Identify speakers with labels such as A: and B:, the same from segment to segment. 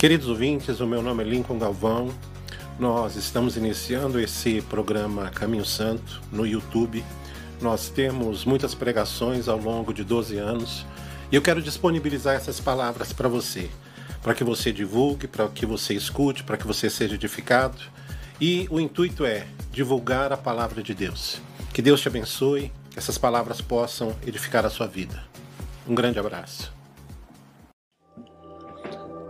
A: Queridos ouvintes, o meu nome é Lincoln Galvão. Nós estamos iniciando esse programa Caminho Santo no YouTube. Nós temos muitas pregações ao longo de 12 anos e eu quero disponibilizar essas palavras para você, para que você divulgue, para que você escute, para que você seja edificado. E o intuito é divulgar a palavra de Deus. Que Deus te abençoe, que essas palavras possam edificar a sua vida. Um grande abraço.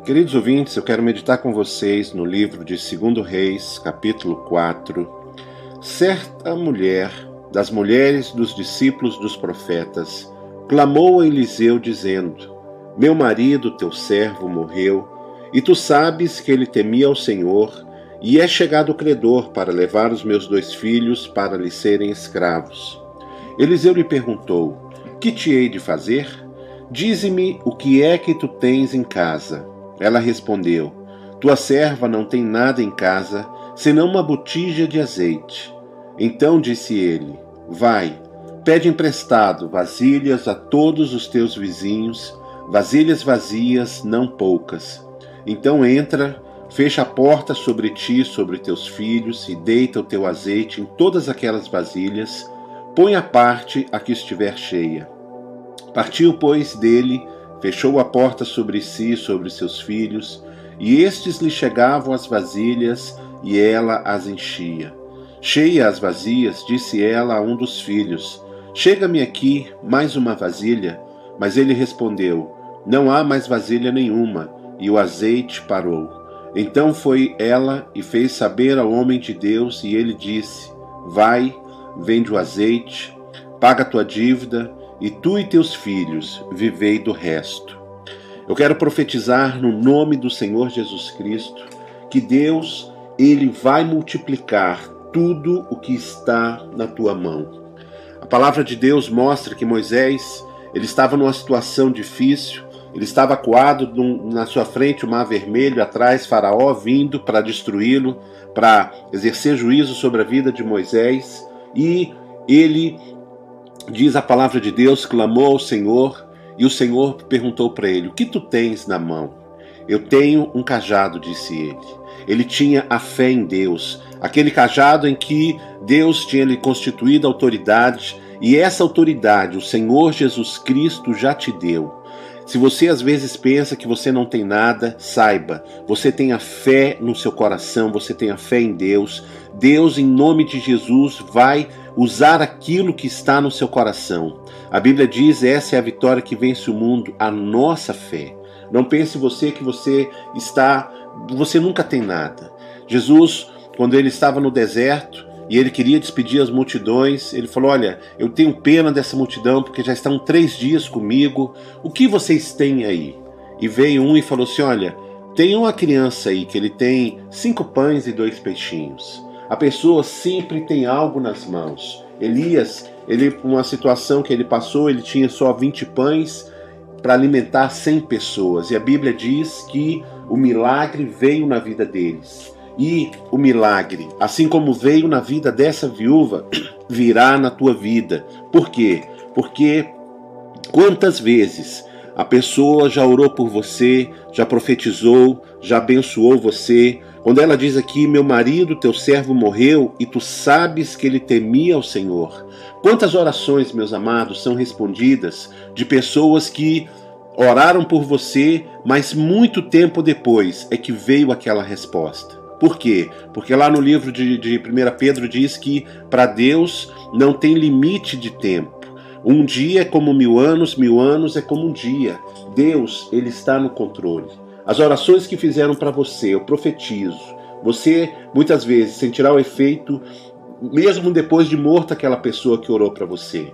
A: Queridos ouvintes, eu quero meditar com vocês no livro de 2 Reis, capítulo 4. Certa mulher, das mulheres dos discípulos dos profetas, clamou a Eliseu dizendo: Meu marido, teu servo, morreu, e tu sabes que ele temia ao Senhor, e é chegado o credor para levar os meus 2 filhos para lhe serem escravos. Eliseu lhe perguntou: Que te hei de fazer? Dize-me o que é que tu tens em casa. Ela respondeu: Tua serva não tem nada em casa, senão uma botija de azeite. Então disse ele: Vai, pede emprestado vasilhas a todos os teus vizinhos, vasilhas vazias, não poucas. Então entra, fecha a porta sobre ti e sobre teus filhos, e deita o teu azeite em todas aquelas vasilhas, põe à parte a que estiver cheia. Partiu, pois, dele, fechou a porta sobre si e sobre seus filhos, e estes lhe chegavam as vasilhas, e ela as enchia. Cheia as vazias, disse ela a um dos filhos: Chega-me aqui mais uma vasilha. Mas ele respondeu: Não há mais vasilha nenhuma, e o azeite parou. Então foi ela e fez saber ao homem de Deus, e ele disse: Vai, vende o azeite, paga a tua dívida, e tu e teus filhos vivei do resto. Eu quero profetizar no nome do Senhor Jesus Cristo que Deus, Ele vai multiplicar tudo o que está na tua mão. A palavra de Deus mostra que Moisés, ele estava numa situação difícil. Ele estava acuado, na sua frente o mar vermelho, atrás Faraó vindo para destruí-lo, para exercer juízo sobre a vida de Moisés. E ele, diz a palavra de Deus, clamou ao Senhor, e o Senhor perguntou para ele: O que tu tens na mão? Eu tenho um cajado, disse ele. Ele tinha a fé em Deus, aquele cajado em que Deus tinha lhe constituído autoridade, e essa autoridade o Senhor Jesus Cristo já te deu. Se você às vezes pensa que você não tem nada, saiba, você tem a fé no seu coração, você tem a fé em Deus. Deus, em nome de Jesus, vai usar aquilo que está no seu coração. A Bíblia diz: essa é a vitória que vence o mundo, a nossa fé. Não pense você que você nunca tem nada. Jesus, quando ele estava no deserto, e ele queria despedir as multidões, ele falou: Olha, eu tenho pena dessa multidão, porque já estão 3 dias comigo, o que vocês têm aí? E veio um e falou assim: Olha, tem uma criança aí que ele tem 5 pães e 2 peixinhos. A pessoa sempre tem algo nas mãos. Elias, uma situação que ele passou, ele tinha só 20 pães para alimentar 100 pessoas, e a Bíblia diz que o milagre veio na vida deles. E o milagre, assim como veio na vida dessa viúva, virá na tua vida. Por quê? Porque quantas vezes a pessoa já orou por você, já profetizou, já abençoou você. Quando ela diz aqui: Meu marido, teu servo, morreu, e tu sabes que ele temia ao Senhor. Quantas orações, meus amados, são respondidas de pessoas que oraram por você, mas muito tempo depois é que veio aquela resposta. Por quê? Porque lá no livro de 1 Pedro diz que para Deus não tem limite de tempo. Um dia é como 1000 anos, 1000 anos é como um dia. Deus, Ele está no controle. As orações que fizeram para você, eu profetizo, você muitas vezes sentirá o efeito mesmo depois de morta aquela pessoa que orou para você.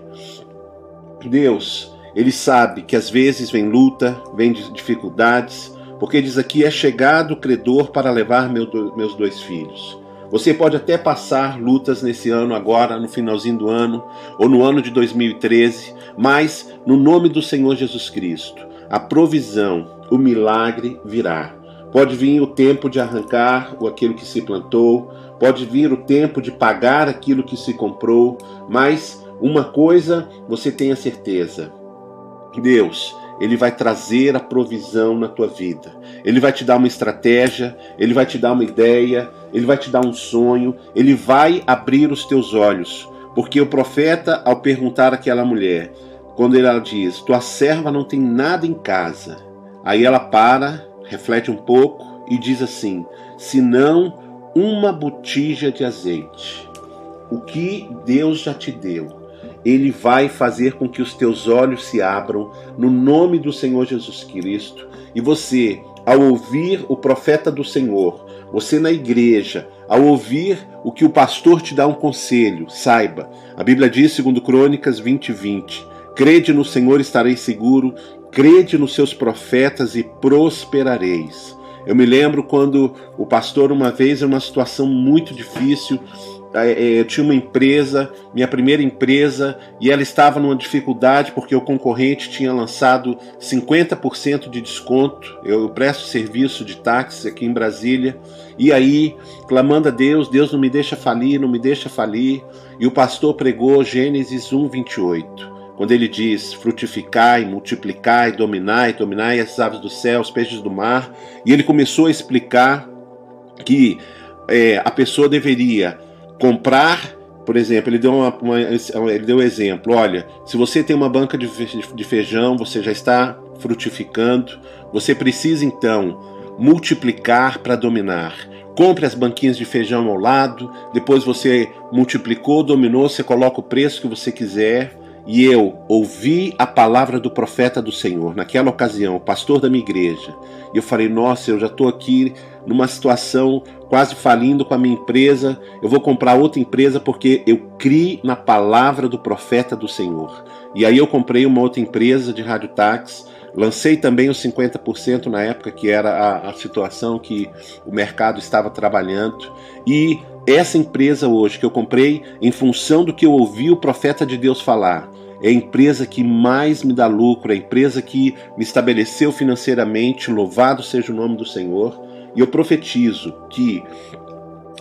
A: Deus, Ele sabe que às vezes vem luta, vem dificuldades, porque diz aqui: é chegado o credor para levar meus 2 filhos. Você pode até passar lutas nesse ano agora, no finalzinho do ano, ou no ano de 2013, mas no nome do Senhor Jesus Cristo, a provisão, o milagre virá. Pode vir o tempo de arrancar aquilo que se plantou, pode vir o tempo de pagar aquilo que se comprou, mas uma coisa você tenha certeza: Deus, Ele vai trazer a provisão na tua vida. Ele vai te dar uma estratégia, Ele vai te dar uma ideia, Ele vai te dar um sonho, Ele vai abrir os teus olhos. Porque o profeta, ao perguntar àquela mulher, quando ela diz, tua serva não tem nada em casa, aí ela para, reflete um pouco e diz assim, senão uma botija de azeite. O que Deus já te deu, Ele vai fazer com que os teus olhos se abram no nome do Senhor Jesus Cristo. E você, ao ouvir o profeta do Senhor, você na igreja, ao ouvir o que o pastor te dá um conselho, saiba, a Bíblia diz, segundo Crônicas 20:20, crede no Senhor e estareis seguro, crede nos seus profetas e prosperareis. Eu me lembro quando o pastor, uma vez, em uma situação muito difícil, eu tinha uma empresa, minha primeira empresa, e ela estava numa dificuldade porque o concorrente tinha lançado 50% de desconto. Eu presto serviço de táxi aqui em Brasília, e aí, clamando a Deus, Deus não me deixa falir, não me deixa falir, e o pastor pregou Gênesis 1:28. Quando ele diz, frutificai, multiplicai, dominai as aves do céu, os peixes do mar, e ele começou a explicar que a pessoa deveria comprar, por exemplo, ele deu um exemplo, olha, se você tem uma banca de feijão, você já está frutificando, você precisa então multiplicar para dominar. Compre as banquinhas de feijão ao lado, depois você multiplicou, dominou, você coloca o preço que você quiser. E eu ouvi a palavra do profeta do Senhor, naquela ocasião, o pastor da minha igreja. E eu falei, nossa, eu já estou aqui numa situação quase falindo com a minha empresa, eu vou comprar outra empresa porque eu criei na palavra do profeta do Senhor. E aí eu comprei uma outra empresa de radiotáxi, lancei também os 50% na época que era a situação que o mercado estava trabalhando. E essa empresa hoje que eu comprei, em função do que eu ouvi o profeta de Deus falar, é a empresa que mais me dá lucro, é a empresa que me estabeleceu financeiramente, louvado seja o nome do Senhor. E eu profetizo que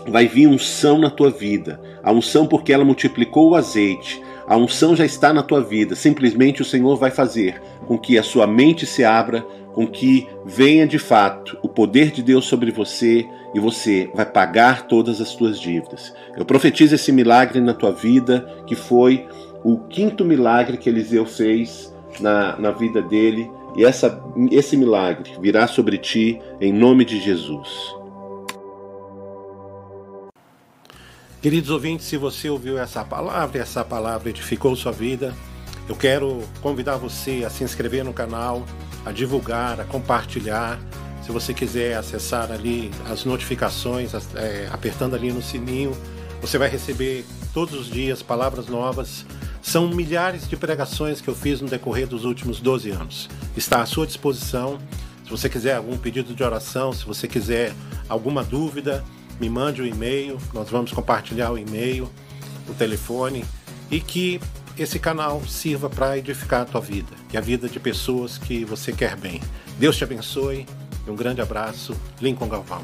A: vai vir unção na tua vida, a unção porque ela multiplicou o azeite, a unção já está na tua vida, simplesmente o Senhor vai fazer com que a sua mente se abra, com que venha de fato o poder de Deus sobre você e você vai pagar todas as tuas dívidas. Eu profetizo esse milagre na tua vida, que foi o 5º milagre que Eliseu fez na vida dele, e esse milagre virá sobre ti em nome de Jesus. Queridos ouvintes, se você ouviu essa palavra edificou sua vida, eu quero convidar você a se inscrever no canal, a divulgar, a compartilhar. Se você quiser acessar ali as notificações, apertando ali no sininho, você vai receber todos os dias palavras novas. São milhares de pregações que eu fiz no decorrer dos últimos 12 anos. Está à sua disposição. Se você quiser algum pedido de oração, se você quiser alguma dúvida, me mande um e-mail. Nós vamos compartilhar o e-mail, o telefone, e que esse canal sirva para edificar a tua vida e a vida de pessoas que você quer bem. Deus te abençoe. Um grande abraço. Lincoln Galvão.